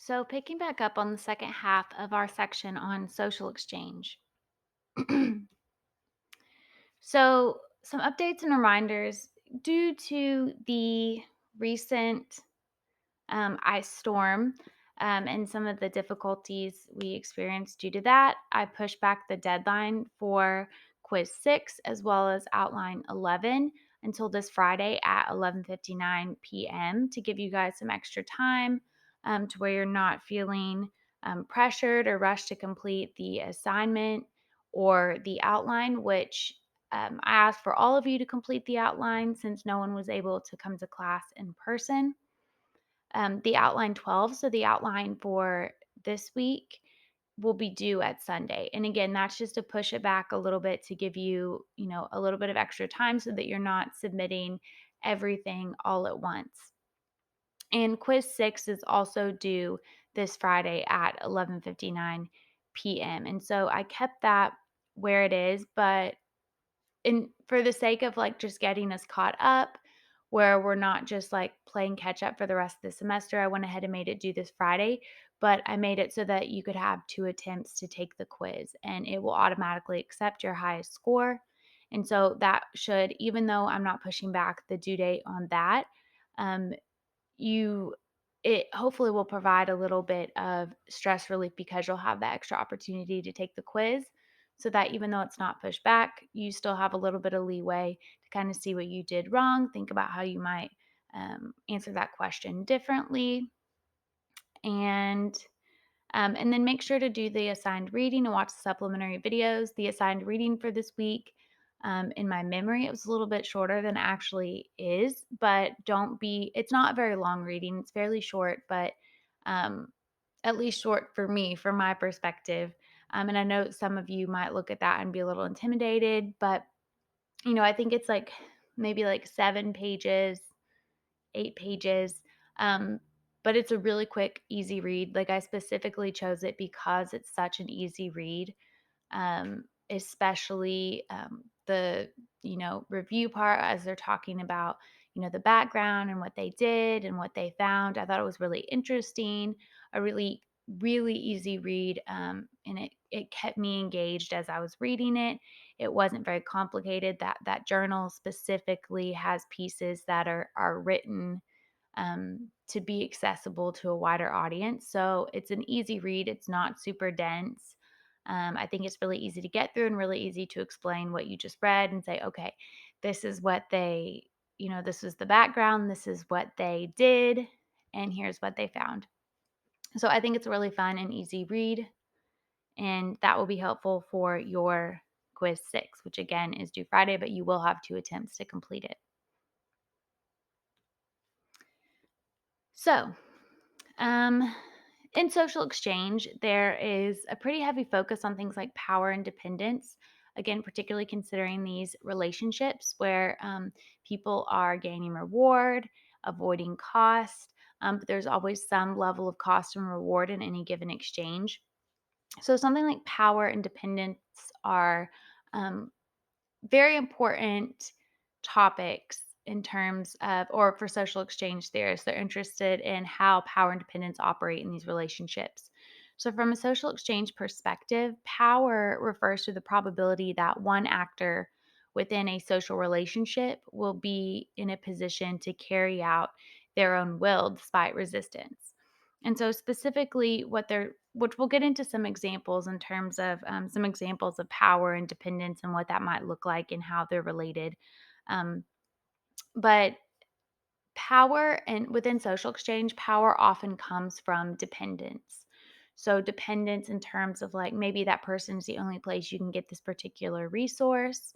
So, picking back up on the second half of our section on social exchange. So, some updates and reminders due to the recent ice storm and some of the difficulties we experienced due to that. I pushed back the deadline for quiz 6 as well as outline 11 until this Friday at 11:59 p.m. to give you guys some extra time to where you're not feeling pressured or rushed to complete the assignment or the outline, which I asked for all of you to complete the outline since no one was able to come to class in person. The outline 12, so the outline for this week will be due at Sunday. And again, that's just to push it back a little bit to give you, a little bit of extra time so that you're not submitting everything all at once. And quiz 6 is also due this Friday at 11:59 p.m. And so I kept that where it is, but and for the sake of, like, just getting us caught up, where we're not just, like, playing catch up for the rest of the semester, I went ahead and made it due this Friday, but I made it so that you could have 2 attempts to take the quiz, and it will automatically accept your highest score, and so that should, even though I'm not pushing back the due date on that, um, you it hopefully will provide a little bit of stress relief because you'll have that extra opportunity to take the quiz so that even though it's not pushed back, you still have a little bit of leeway to kind of see what you did wrong, think about how you might answer that question differently, and and then make sure to do the assigned reading and watch the supplementary videos. The assigned reading for this week, in my memory, it was a little bit shorter than it actually is, but it's not a very long reading. It's fairly short, but um, at least short for me, from my perspective. And I know some of you might look at that and be a little intimidated, but I think it's like maybe like 7 pages, 8 pages. Um, but it's a really quick, easy read. Like, I specifically chose it because it's such an easy read, especially the review part as they're talking about the background and what they did and what they found. I thought it was really interesting, a really easy read, and it kept me engaged as I was reading it. It wasn't very complicated. That journal specifically has pieces that are written to be accessible to a wider audience. So it's an easy read. It's not super dense. I think it's really easy to get through and really easy to explain what you just read and say, okay, this is what this is the background, this is what they did, and here's what they found. So I think it's a really fun and easy read, and that will be helpful for your quiz 6, which again is due Friday, but you will have 2 attempts to complete it. So, Um, in social exchange, there is a pretty heavy focus on things like power and dependence. Again, particularly considering these relationships where people are gaining reward, avoiding cost, but there's always some level of cost and reward in any given exchange. So, something like power and dependence are um, very important topics in terms of, or for social exchange theorists, they're interested in how power and dependence operate in these relationships. So, from a social exchange perspective, power refers to the probability that one actor within a social relationship will be in a position to carry out their own will despite resistance. And so, specifically, which we'll get into some examples in terms of some examples of power and dependence and what that might look like and how they're related. Um, but power and within social exchange, power often comes from dependence. So, dependence in terms of like maybe that person is the only place you can get this particular resource,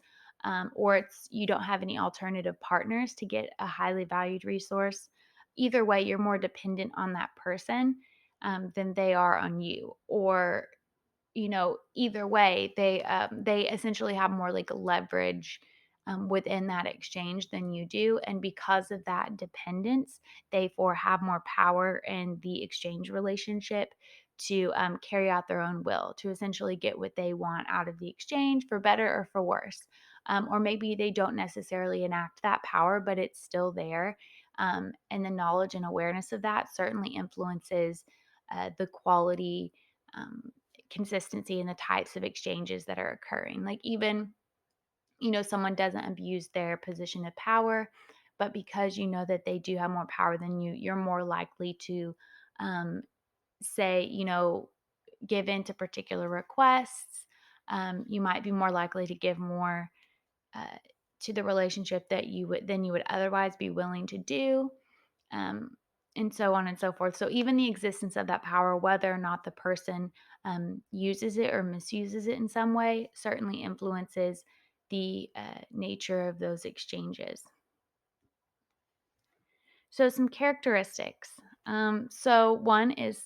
or it's you don't have any alternative partners to get a highly valued resource. Either way, you're more dependent on that person than they are on you. Or either way, they essentially have more like leverage within that exchange than you do, and because of that dependence, they for have more power in the exchange relationship to carry out their own will, to essentially get what they want out of the exchange, for better or for worse. Or maybe they don't necessarily enact that power, but it's still there. And the knowledge and awareness of that certainly influences the quality, um, consistency, and the types of exchanges that are occurring. Like, even, someone doesn't abuse their position of power, but because you know that they do have more power than you, you're more likely to, um, say, give in to particular requests. You might be more likely to give more uh, to the relationship that you would otherwise be willing to do, um, and so on and so forth. So even the existence of that power, whether or not the person uses it or misuses it in some way, certainly influences the nature of those exchanges. So some characteristics. So one is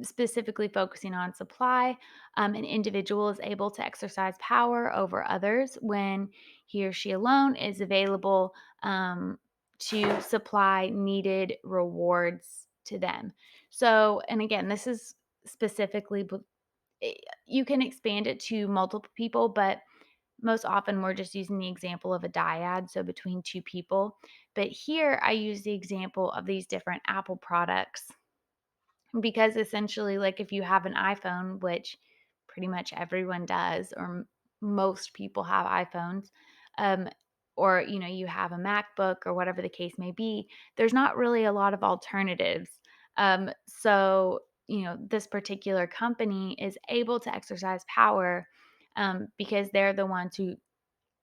specifically focusing on supply. An individual is able to exercise power over others when he or she alone is available to supply needed rewards to them. So, and again, this is specifically, eh, you can expand it to multiple people, but most often we're just using the example of a dyad, so between two people. But here I use the example of these different Apple products because essentially, like, if you have an iPhone, which pretty much everyone does, or most people have iPhones, um, or you have a MacBook or whatever the case may be, there's not really a lot of alternatives. So this particular company is able to exercise power because they're the ones who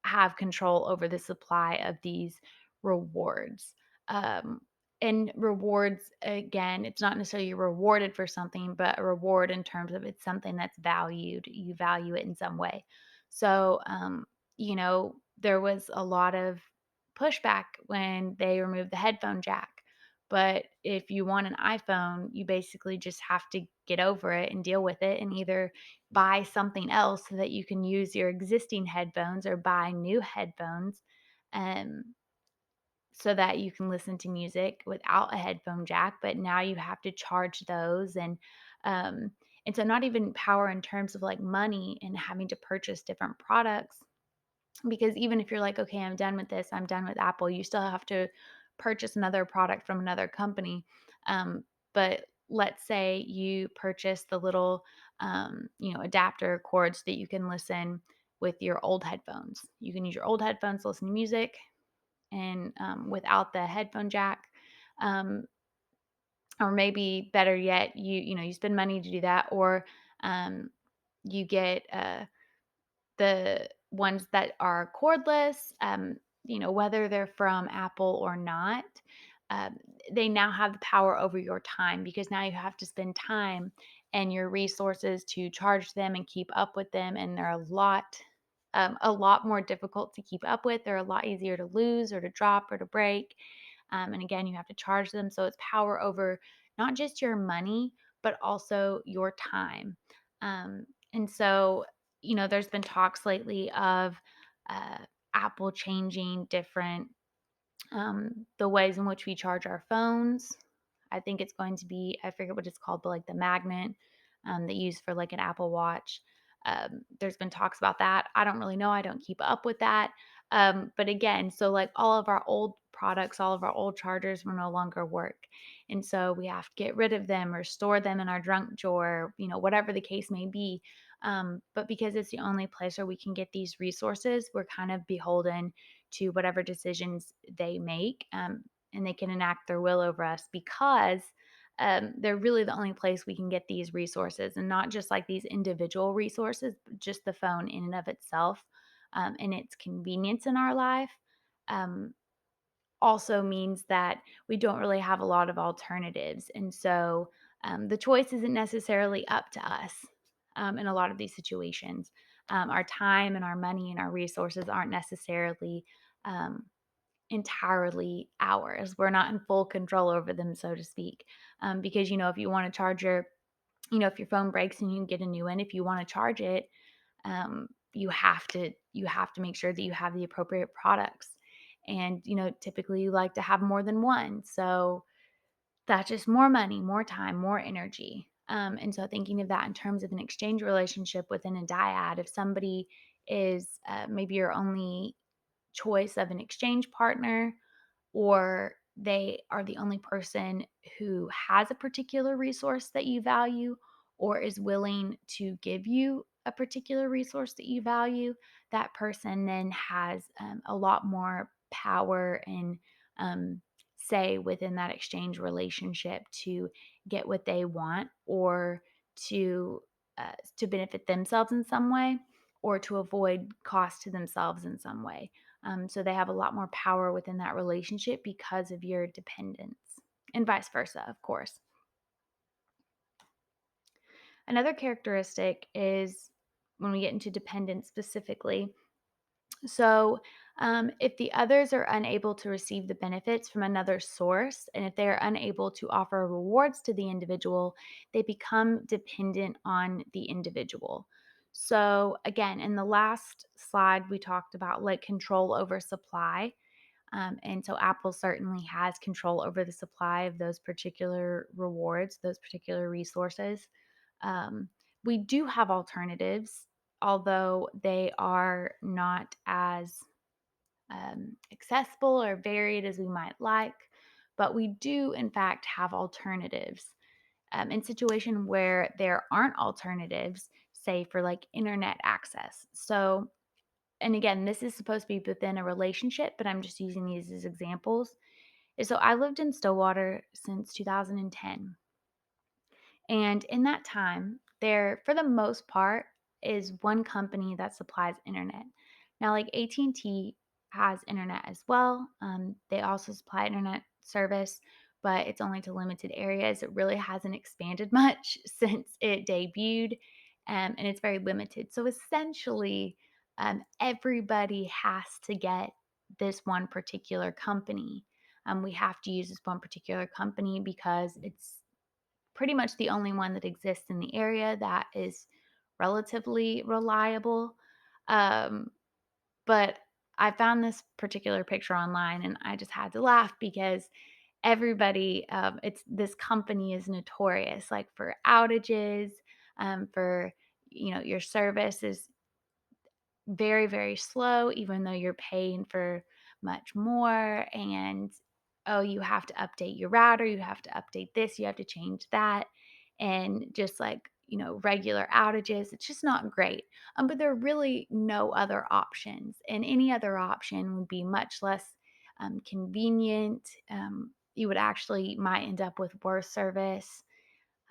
have control over the supply of these rewards. Um, and rewards, again, it's not necessarily you're rewarded for something, but a reward in terms of it's something that's valued. You value it in some way. So, there was a lot of pushback when they removed the headphone jack. But if you want an iPhone, you basically just have to get over it and deal with it and either buy something else so that you can use your existing headphones or buy new headphones, um, so that you can listen to music without a headphone jack, but now you have to charge those, um and so not even power in terms of like money and having to purchase different products, because even if you're like, "Okay, I'm done with this. I'm done with Apple," you still have to purchase another product from another company. But let's say you purchase the little, adapter cords that you can listen with your old headphones. You can use your old headphones to listen to music and, without the headphone jack. Um, or maybe better yet, you spend money to do that, or um, you get the ones that are cordless, whether they're from Apple or not, um, they now have the power over your time because now you have to spend time and your resources to charge them and keep up with them, and they're a lot more difficult to keep up with. They're a lot easier to lose or to drop or to break. And again, you have to charge them. So it's power over not just your money, but also your time. And so, there's been talks lately of uh, Apple changing different the ways in which we charge our phones. I think it's going to be, I forget what it's called, but like the magnet they use for like an Apple Watch. There's been talks about that. I don't really know. I don't keep up with that. But again, so like all of our old products, all of our old chargers will no longer work. And so we have to get rid of them or store them in our junk drawer, whatever the case may be. But because it's the only place where we can get these resources, we're kind of beholden to whatever decisions they make, and they can enact their will over us because they're really the only place we can get these resources, and not just like these individual resources, but just the phone in and of itself, and its convenience in our life. Um, Also means that we don't really have a lot of alternatives. And so the choice isn't necessarily up to us in a lot of these situations. Our time and our money and our resources aren't necessarily um, entirely ours. We're not in full control over them, so to speak. Because, if you want to charge if your phone breaks and you can get a new one, if you want to charge it, you have to make sure that you have the appropriate products. And typically you like to have more than one, so that's just more money, more time, more energy. And so thinking of that in terms of an exchange relationship within a dyad, if somebody is maybe your only choice of an exchange partner, or they are the only person who has a particular resource that you value or is willing to give you a particular resource that you value, that person then has a lot more power and um, say within that exchange relationship to get what they want or to benefit themselves in some way or to avoid cost to themselves in some way. So they have a lot more power within that relationship because of your dependence, and vice versa, of course. Another characteristic is when we get into dependence specifically. So, if the others are unable to receive the benefits from another source, and if they are unable to offer rewards to the individual, they become dependent on the individual. So, again, in the last slide, we talked about like control over supply. And so Apple certainly has control over the supply of those particular rewards, those particular resources. Um, we do have alternatives, although they are not as accessible or varied as we might like. But we do, in fact, have alternatives. In situation where there aren't alternatives, say for like internet access. So and again, this is supposed to be within a relationship, but I'm just using these as examples. So I lived in Stillwater since 2010. And in that time, there, for the most part, is one company that supplies internet. Now, like AT&T has internet as well. They also supply internet service, but it's only to limited areas. It really hasn't expanded much since it debuted, and it's very limited. So essentially, everybody has to get this one particular company. We have to use this one particular company because it's pretty much the only one that exists in the area that is relatively reliable. Um, but I found this particular picture online and I just had to laugh because everybody, it's this company is notorious like for outages, for your service is very, very slow, even though you're paying for much more. And oh, you have to update your router, you have to update this, you have to change that. And just like, regular outages, it's just not great. But there are really no other options. And any other option would be much less convenient. You would actually might end up with worse service.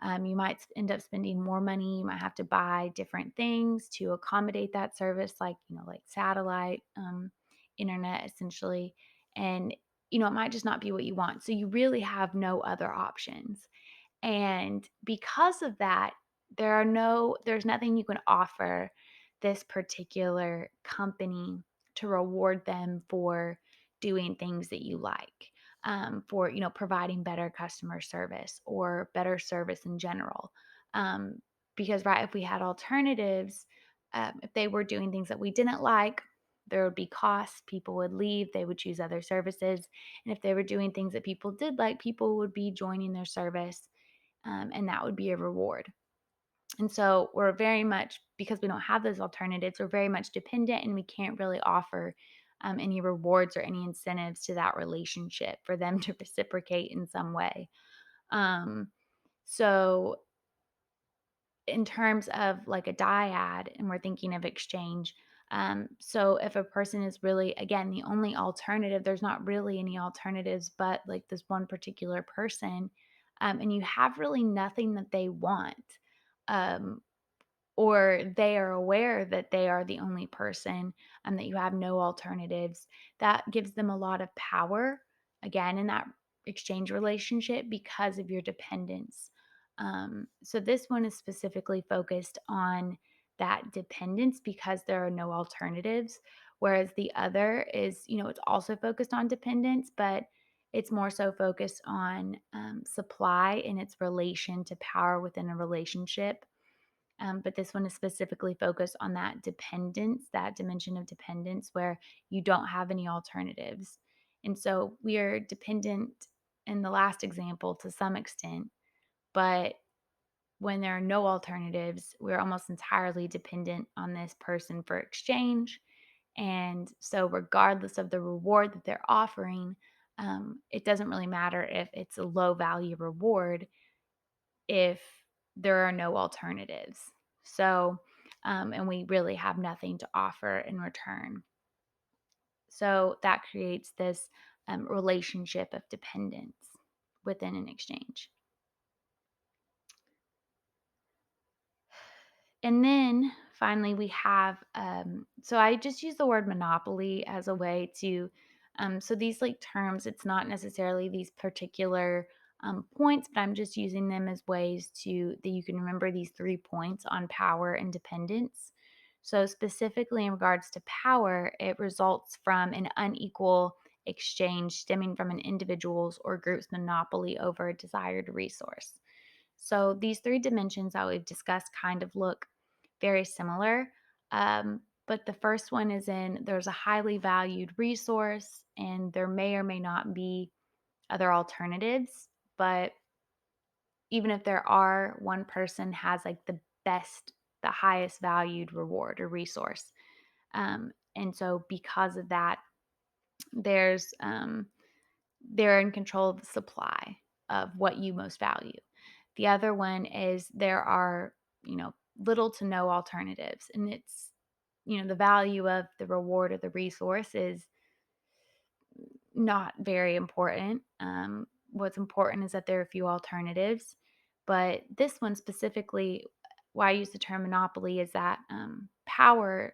You might end up spending more money. You might have to buy different things to accommodate that service, like, like satellite internet, essentially. And, it might just not be what you want. So you really have no other options. And because of that, there's nothing you can offer this particular company to reward them for doing things that you like, for providing better customer service or better service in general. Um, because right, if we had alternatives, if they were doing things that we didn't like, there would be costs. People would leave. They would choose other services. And if they were doing things that people did like, people would be joining their service, and that would be a reward. And so we're very much, because we don't have those alternatives, we're very much dependent and we can't really offer any rewards or any incentives to that relationship for them to reciprocate in some way. Um, so in terms of like a dyad and we're thinking of exchange, so if a person is really, again, the only alternative, there's not really any alternatives but like this one particular person, and you have really nothing that they want, um, or they are aware that they are the only person and that you have no alternatives, that gives them a lot of power, again, in that exchange relationship because of your dependence. So this one is specifically focused on that dependence because there are no alternatives. Whereas the other is, it's also focused on dependence, but it's more so focused on supply and its relation to power within a relationship. But this one is specifically focused on that dependence, that dimension of dependence where you don't have any alternatives. And so we are dependent in the last example to some extent, but when there are no alternatives, we're almost entirely dependent on this person for exchange. And so, regardless of the reward that they're offering, it doesn't really matter if it's a low value reward if there are no alternatives. So, and we really have nothing to offer in return. So that creates this relationship of dependence within an exchange. And then finally, we have, so I just use the word monopoly as a way to, so these like terms, it's not necessarily these particular points, but I'm just using them as ways to, that you can remember these 3 points on power and dependence. So, specifically in regards to power, it results from an unequal exchange stemming from an individual's or group's monopoly over a desired resource. So these three dimensions that we've discussed kind of look very similar. But the first one is in there's a highly valued resource, and there may or may not be other alternatives. But even if there are, one person has like the best, the highest valued reward or resource. And so because of that, there's they're in control of the supply of what you most value. The other one is there are, little to no alternatives. And it's, the value of the reward or the resource is not very important. What's important is that there are a few alternatives. But this one specifically, why I use the term monopoly is that power.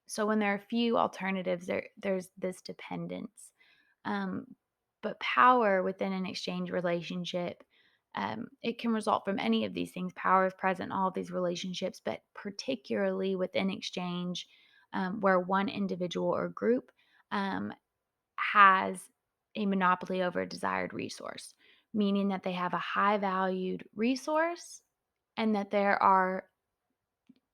So when there are few alternatives, there's this dependence. Um, but power within an exchange relationship, it can result from any of these things. Power is present in all of these relationships, but particularly within exchange, where one individual or group um, has a monopoly over a desired resource, meaning that they have a high valued resource and that there are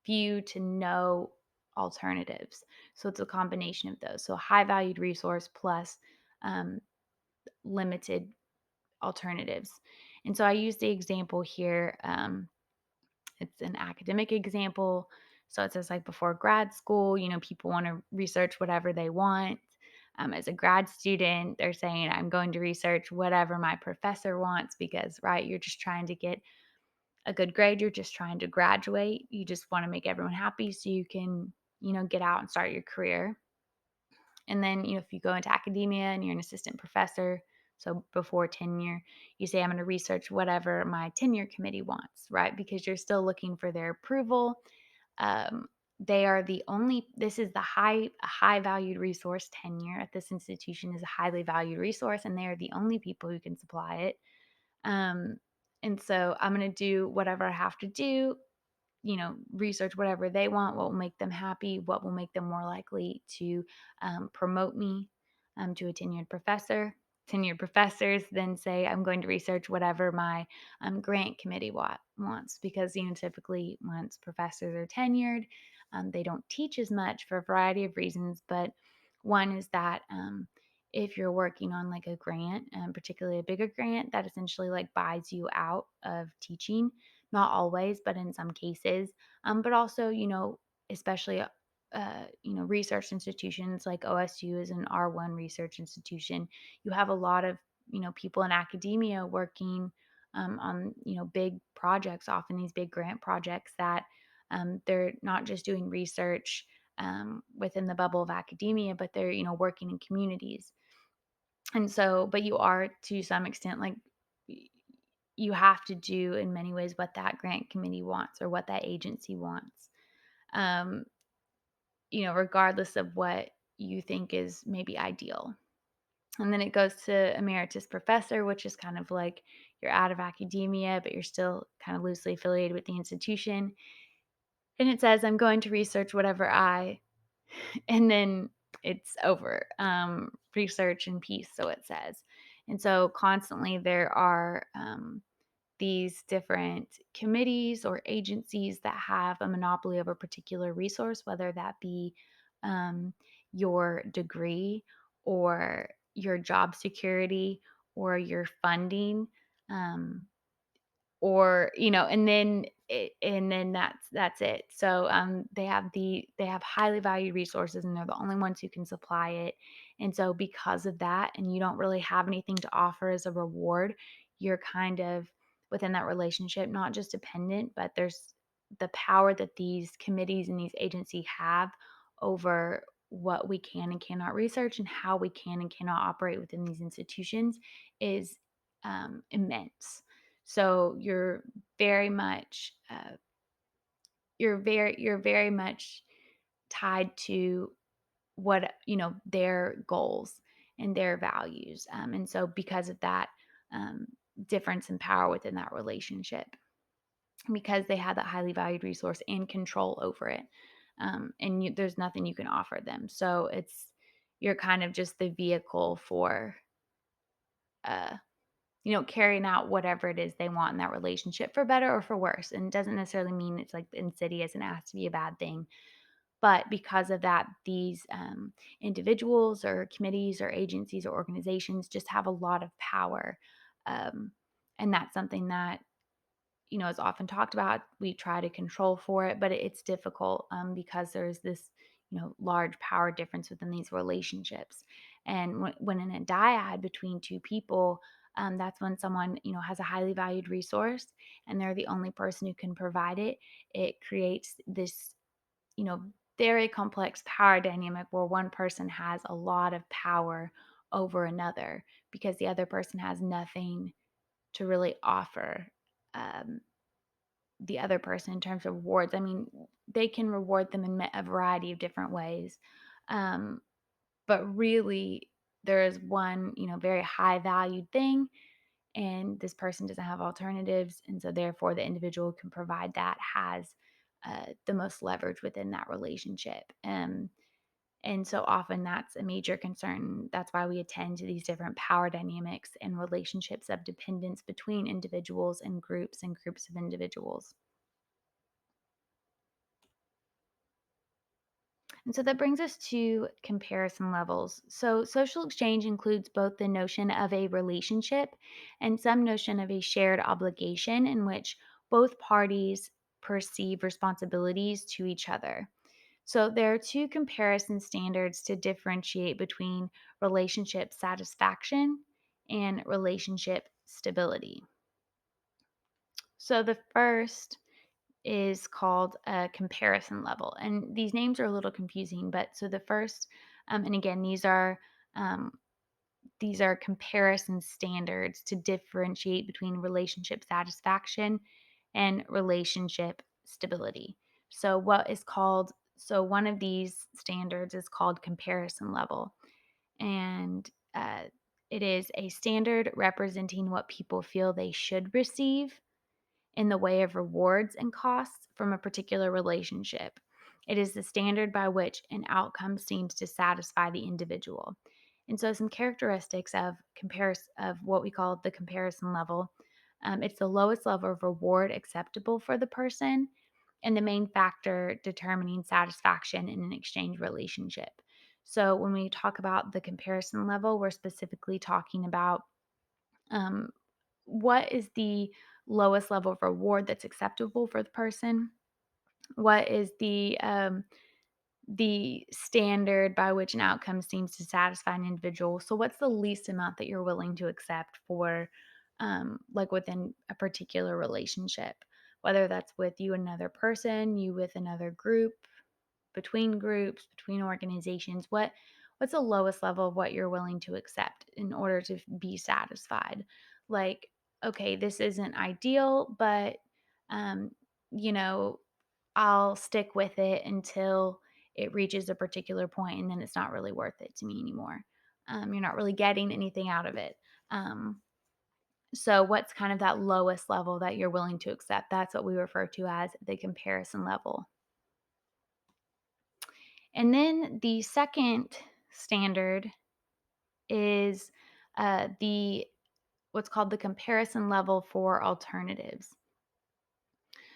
few to no alternatives. So it's a combination of those. So a high valued resource plus um, limited alternatives. And so I use the example here. It's an academic example. So it says, like, before grad school, people want to research whatever they want. As a grad student, they're saying, I'm going to research whatever my professor wants because, right, you're just trying to get a good grade. You're just trying to graduate. You just want to make everyone happy so you can, get out and start your career. And then, if you go into academia and you're an assistant professor, so before tenure, you say, I'm going to research whatever my tenure committee wants, right? Because you're still looking for their approval. Um, they are the only, this is the high valued resource. Tenure at this institution is a highly valued resource, and they are the only people who can supply it. Um, and so I'm going to do whatever I have to do, research whatever they want, what will make them happy, what will make them more likely to promote me to a tenured professor. Tenured professors then say, I'm going to research whatever my grant committee wants because, typically once professors are tenured, they don't teach as much for a variety of reasons. But one is that if you're working on like a grant, particularly a bigger grant that essentially like buys you out of teaching, not always, but in some cases. But also, especially, research institutions like OSU is an R1 research institution. You have a lot of, people in academia working on, big projects, often these big grant projects that they're not just doing research within the bubble of academia, but they're, working in communities. And so, but you are to some extent like, you have to do in many ways what that grant committee wants or what that agency wants, um, regardless of what you think is maybe ideal. And then it goes to emeritus professor, which is kind of like you're out of academia, but you're still kind of loosely affiliated with the institution. And it says, I'm going to research whatever and then it's over. Research and peace, so it says. And so constantly there are these different committees or agencies that have a monopoly over a particular resource, whether that be um, your degree or your job security or your funding. Um, or and then that's it. So they have highly valued resources, and they're the only ones who can supply it. And so, because of that, and you don't really have anything to offer as a reward, you're kind of within that relationship, not just dependent, but there's the power that these committees and these agencies have over what we can and cannot research and how we can and cannot operate within these institutions is immense. So very much you're very much tied to what their goals and their values, and so because of that um, difference in power within that relationship, because they have that highly valued resource and control over it, and there's nothing you can offer them, so you're kind of just the vehicle for uh, carrying out whatever it is they want in that relationship, for better or for worse. And it doesn't necessarily mean it's like insidious and it has to be a bad thing. But because of that, these individuals or committees or agencies or organizations just have a lot of power. Um, and that's something that, is often talked about. We try to control for it, but it's difficult because there's this, large power difference within these relationships. And when in a dyad between two people, that's when someone, has a highly valued resource and they're the only person who can provide it. It creates this, you know, very complex power dynamic where one person has a lot of power over another because the other person has nothing to really offer um, the other person in terms of rewards. I mean, they can reward them in a variety of different ways. Um, but really, there is one, very high valued thing, and this person doesn't have alternatives. And so, therefore, the individual who can provide that has the most leverage within that relationship. And so often that's a major concern. That's why we attend to these different power dynamics and relationships of dependence between individuals and groups of individuals. And so that brings us to comparison levels. So, social exchange includes both the notion of a relationship and some notion of a shared obligation in which both parties perceive responsibilities to each other. So, there are two comparison standards to differentiate between relationship satisfaction and relationship stability. So, the first is called a comparison level. And these names are a little confusing, but so the first, and again, um, these are comparison standards to differentiate between relationship satisfaction and relationship stability. So one of these standards is called comparison level, and it is a standard representing what people feel they should receive in the way of rewards and costs from a particular relationship. It is the standard by which an outcome seems to satisfy the individual. And so, some characteristics of what we call the comparison level. It's the lowest level of reward acceptable for the person, and the main factor determining satisfaction in an exchange relationship. So, when we talk about the comparison level, we're specifically talking about um, what is the lowest level of reward that's acceptable for the person? What is the standard by which an outcome seems to satisfy an individual? So what's the least amount that you're willing to accept for like within a particular relationship? Whether that's with you and another person, you with another group, between groups, between organizations, what's the lowest level of what you're willing to accept in order to be satisfied? Like, okay, this isn't ideal, but um, you know, I'll stick with it until it reaches a particular point, and then it's not really worth it to me anymore. You're not really getting anything out of it. Um, so, what's kind of that lowest level that you're willing to accept? That's what we refer to as the comparison level. And then the second standard is the what's called the comparison level for alternatives.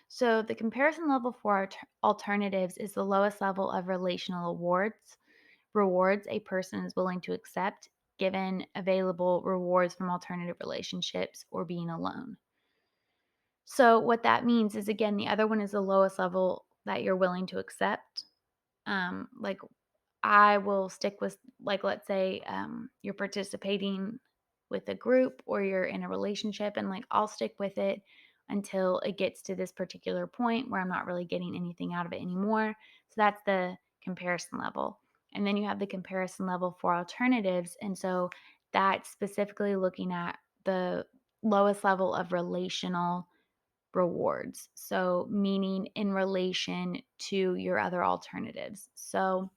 So the comparison level for alternatives is the lowest level of relational rewards a person is willing to accept given available rewards from alternative relationships or being alone. So what that means is again the other one is the lowest level that you're willing to accept. Like I will stick with, like, let's say, you're participating with a group or you're in a relationship, and like, I'll stick with it until it gets to this particular point where I'm not really getting anything out of it anymore. So that's the comparison level. And then you have the comparison level for alternatives. And so that's specifically looking at the lowest level of relational rewards. So, meaning in relation to your other alternatives. So,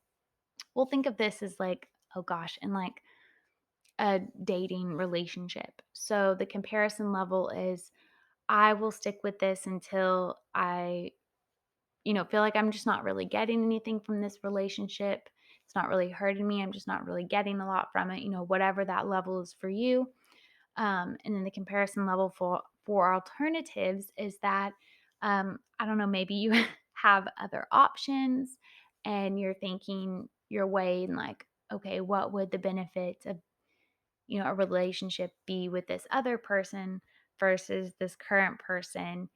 we'll think of this as like, oh gosh, in like a dating relationship. So the comparison level is I will stick with this until I, feel like I'm just not really getting anything from this relationship. It's not really hurting me. I'm just not really getting a lot from it, whatever that level is for you. And then the comparison level for alternatives is that I don't know, maybe you have other options and you're thinking your way and like, okay, what would the benefits of a relationship be with this other person versus this current person,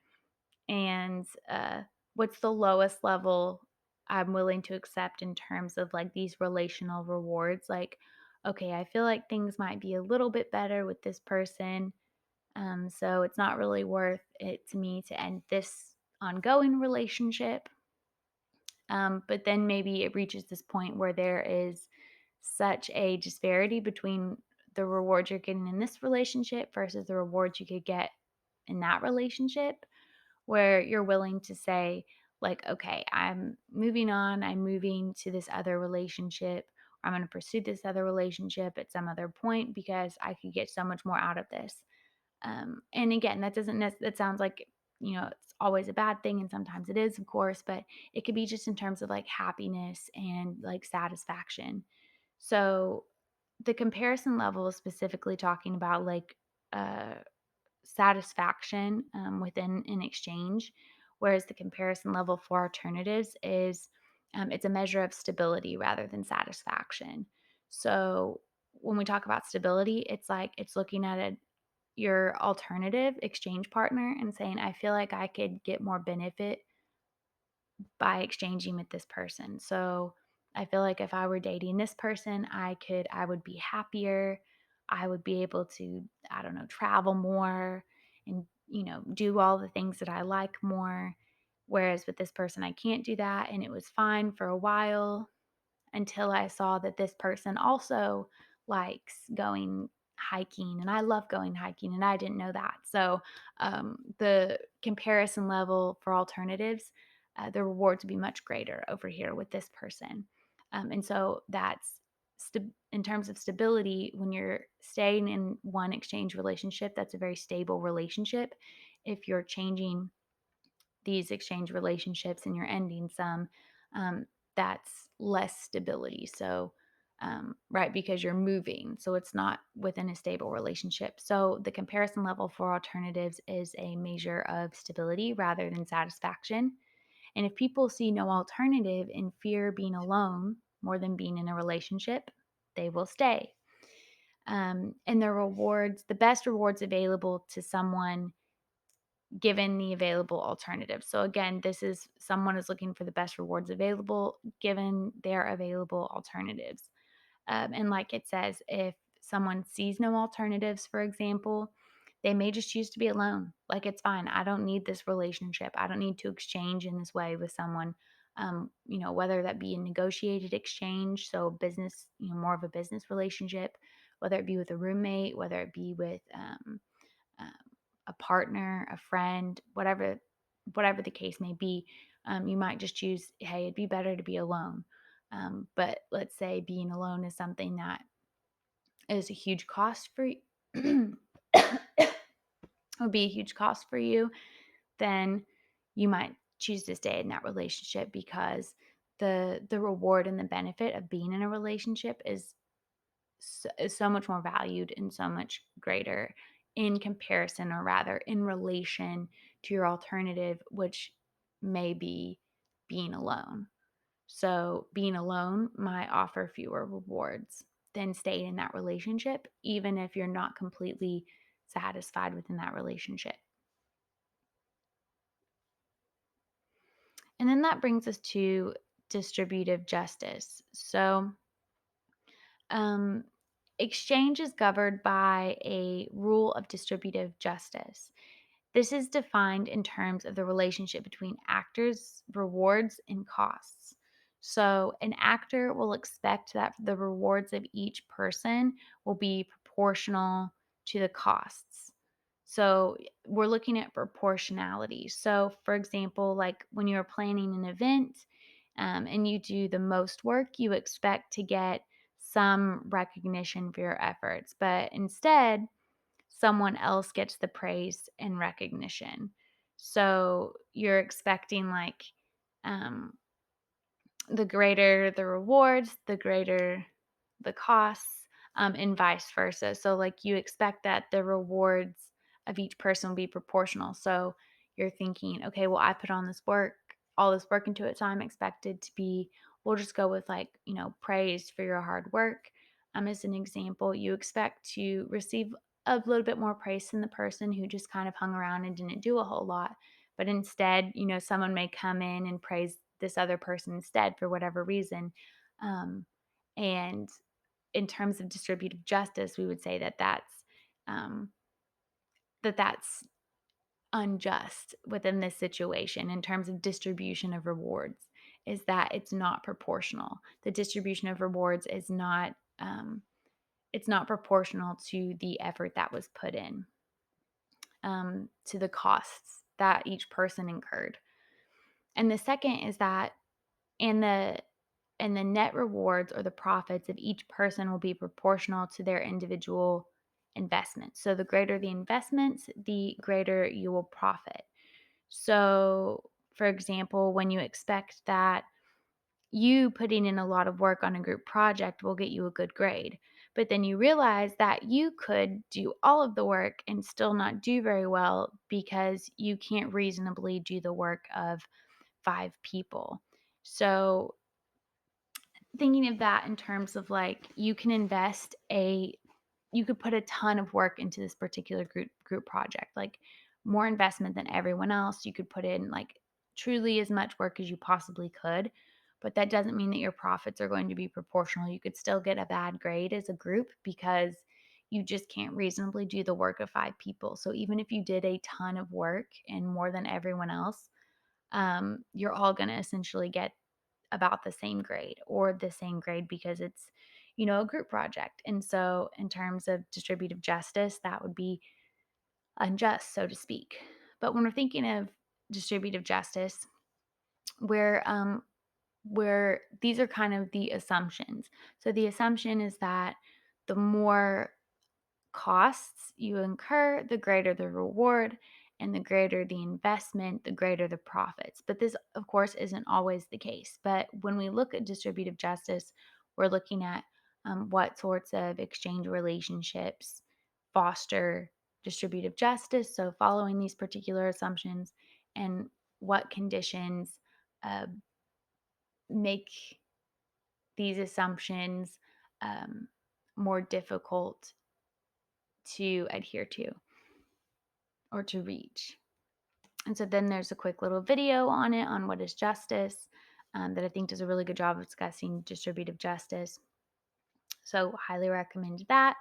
and what's the lowest level I'm willing to accept in terms of like these relational rewards, like, okay, I feel like things might be a little bit better with this person, so it's not really worth it to me to end this ongoing relationship. But then maybe it reaches this point where there is such a disparity between the rewards you're getting in this relationship versus the rewards you could get in that relationship, where you're willing to say, like, okay, I'm moving on, I'm moving to this other relationship, or I'm going to pursue this other relationship at some other point because I could get so much more out of this. And again, that doesn't that sounds like, it's always a bad thing, and sometimes it is, of course, but it could be just in terms of like happiness and like satisfaction. So the comparison level is specifically talking about like uh, satisfaction within an exchange, whereas the comparison level for alternatives is it's a measure of stability rather than satisfaction. So when we talk about stability, it's like it's looking at your alternative exchange partner and saying, I feel like I could get more benefit by exchanging with this person. So I feel like if I were dating this person, I would be happier. I would be able to, I don't know, travel more and, do all the things that I like more. Whereas with this person, I can't do that. And it was fine for a while until I saw that this person also likes going hiking, and I love going hiking, and I didn't know that. So, the comparison level for alternatives, the rewards would be much greater over here with this person. And so that's in terms of stability, when you're staying in one exchange relationship, that's a very stable relationship. If you're changing these exchange relationships and you're ending some, um, that's less stability. So, right, because you're moving. So it's not within a stable relationship. So the comparison level for alternatives is a measure of stability rather than satisfaction. And if people see no alternative and fear being alone more than being in a relationship, they will stay. And the best rewards available to someone given the available alternatives. So again, this is someone is looking for the best rewards available given their available alternatives. And like it says, if someone sees no alternatives, for example, they may just choose to be alone. Like, it's fine. I don't need this relationship. I don't need to exchange in this way with someone. Whether that be a negotiated exchange, so business, more of a business relationship, whether it be with a roommate, whether it be with um, a partner, a friend, whatever the case may be. You might just choose, hey, it'd be better to be alone. But let's say being alone is something that is a huge cost for you, would be a huge cost for you, then you might choose to stay in that relationship because the reward and the benefit of being in a relationship is so much more valued and so much greater in comparison, or rather in relation to your alternative, which may be being alone. So being alone might offer fewer rewards than staying in that relationship, even if you're not completely satisfied within that relationship. And then that brings us to distributive justice. So, um, exchange is governed by a rule of distributive justice. This is defined in terms of the relationship between actors' rewards and costs. So, an actor will expect that the rewards of each person will be proportional to the costs. So, we're looking at proportionality. So, for example, like when you're planning an event and you do the most work, you expect to get some recognition for your efforts. But instead, someone else gets the praise and recognition. So you're expecting like um, the greater the rewards, the greater the costs, and vice versa. So, like, you expect that the rewards of each person will be proportional. So, you're thinking, okay, well, I put on this work, all this work into it. So, I'm expected to be, we'll just go with like, praise for your hard work. As an example, you expect to receive a little bit more praise than the person who just kind of hung around and didn't do a whole lot. But instead, someone may come in and praise this other person instead for whatever reason. Um, and in terms of distributive justice, we would say um, that's unjust within this situation in terms of distribution of rewards. Is that it's not proportional. The distribution of rewards is not it's not proportional to the effort that was put in, to the costs that each person incurred. And the second is that and the net rewards or the profits of each person will be proportional to their individual investments. So the greater the investments, the greater you will profit. So, for example, when you expect that you putting in a lot of work on a group project will get you a good grade, but then you realize that you could do all of the work and still not do very well because you can't reasonably do the work of 5 people. So, thinking of that in terms of like you could put a ton of work into this particular group project, like more investment than everyone else. You could put in like truly as much work as you possibly could, but that doesn't mean that your profits are going to be proportional. You could still get a bad grade as a group because you just can't reasonably do the work of 5 people. So even if you did a ton of work and more than everyone else, you're all going to essentially get about the same grade or the same grade because it's, a group project. And so, in terms of distributive justice, that would be unjust, so to speak. But when we're thinking of distributive justice, where these are kind of the assumptions. So the assumption is that the more costs you incur, the greater the reward, and the greater the investment, the greater the profits. But this, of course, isn't always the case. But when we look at distributive justice, we're looking at what sorts of exchange relationships foster distributive justice. So, following these particular assumptions, and what conditions uh, make these assumptions um, more difficult to adhere to or to reach. And so then there's a quick little video on it on what is justice that I think does a really good job of discussing distributive justice. So, highly recommend that.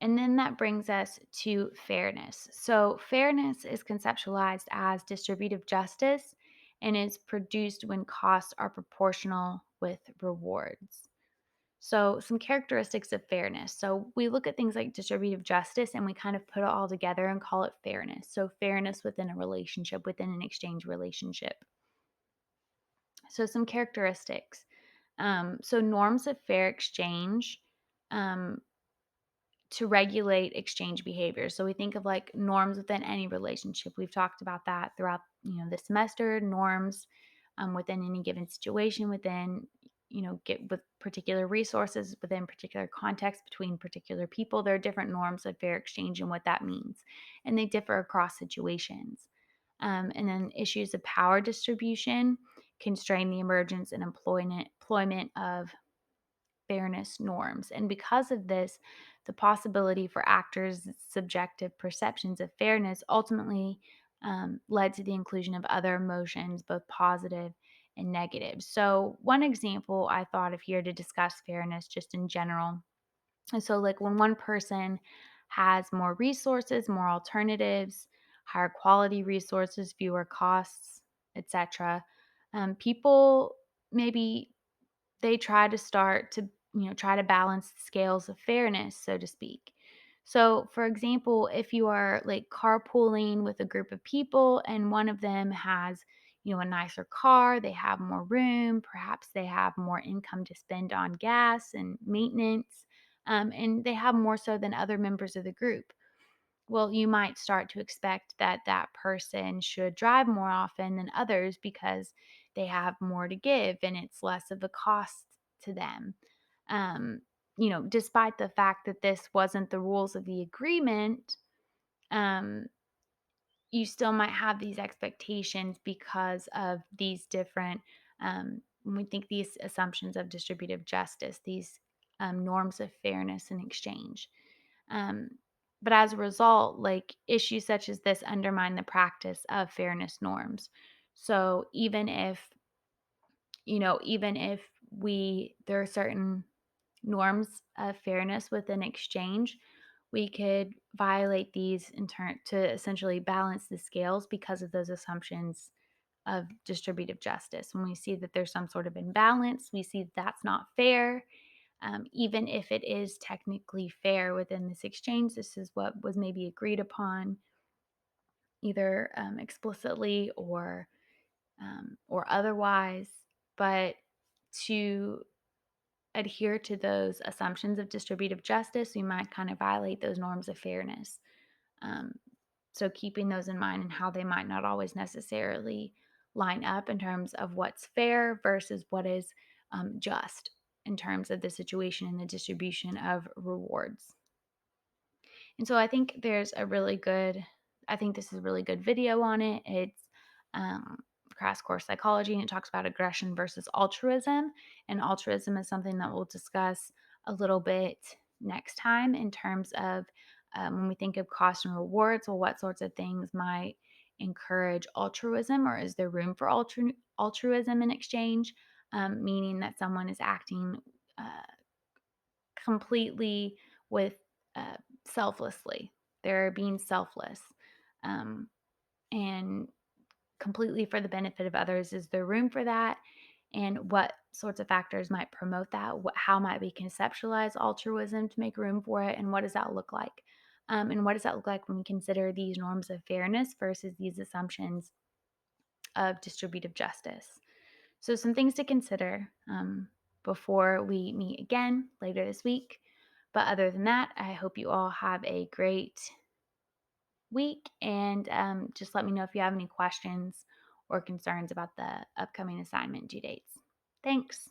And then that brings us to fairness. So, fairness is conceptualized as distributive justice and is produced when costs are proportional with rewards. So, some characteristics of fairness. So, we look at things like distributive justice and we kind of put it all together and call it fairness. So, fairness within a relationship, within an exchange relationship. So, some characteristics. So, norms of fair exchange um, to regulate exchange behavior. So, we think of like norms within any relationship. We've talked about that throughout the semester. Norms within any given situation, within get with particular resources within particular contexts between particular people. There are different norms of fair exchange and what that means, and they differ across situations. And then issues of power distribution constrain the emergence and employment of fairness norms. And because of this, the possibility for actors' subjective perceptions of fairness ultimately led to the inclusion of other emotions, both positive and negative. So, one example I thought of here to discuss fairness just in general. And so, like when one person has more resources, more alternatives, higher quality resources, fewer costs, etc., people maybe they try to start to, try to balance the scales of fairness, so to speak. So, for example, if you are like carpooling with a group of people and one of them has, a nicer car, they have more room, perhaps they have more income to spend on gas and maintenance, and they have more so than other members of the group. Well, you might start to expect that that person should drive more often than others because they have more to give and it's less of a cost to them. Um, Despite the fact that this wasn't the rules of the agreement, um, you still might have these expectations because of these different, when we think these assumptions of distributive justice, these norms of fairness and exchange. Um, but as a result, like issues such as this undermine the practice of fairness norms. So even if there are certain norms of fairness within exchange, we could violate these in turn to essentially balance the scales because of those assumptions of distributive justice. When we see that there's some sort of imbalance, we see that's not fair, even if it is technically fair within this exchange. This is what was maybe agreed upon either explicitly or otherwise. But to adhere to those assumptions of distributive justice, we might kind of violate those norms of fairness. Um, so keeping those in mind and how they might not always necessarily line up in terms of what's fair versus what is just in terms of the situation and the distribution of rewards. And so I think this is a really good video on it. It's um, Crash Course Psychology, and it talks about aggression versus altruism. And altruism is something that we'll discuss a little bit next time in terms of when we think of cost and rewards. Well, what sorts of things might encourage altruism, or is there room for altruism in exchange? Meaning that someone is acting uh, completely with selflessly. They're being selfless um, and completely for the benefit of others. Is there room for that? And what sorts of factors might promote that? How might we conceptualize altruism to make room for it? And what does that look like? And what does that look like when we consider these norms of fairness versus these assumptions of distributive justice? So, some things to consider before we meet again later this week. But other than that, I hope you all have a great week. And just let me know if you have any questions or concerns about the upcoming assignment due dates. Thanks.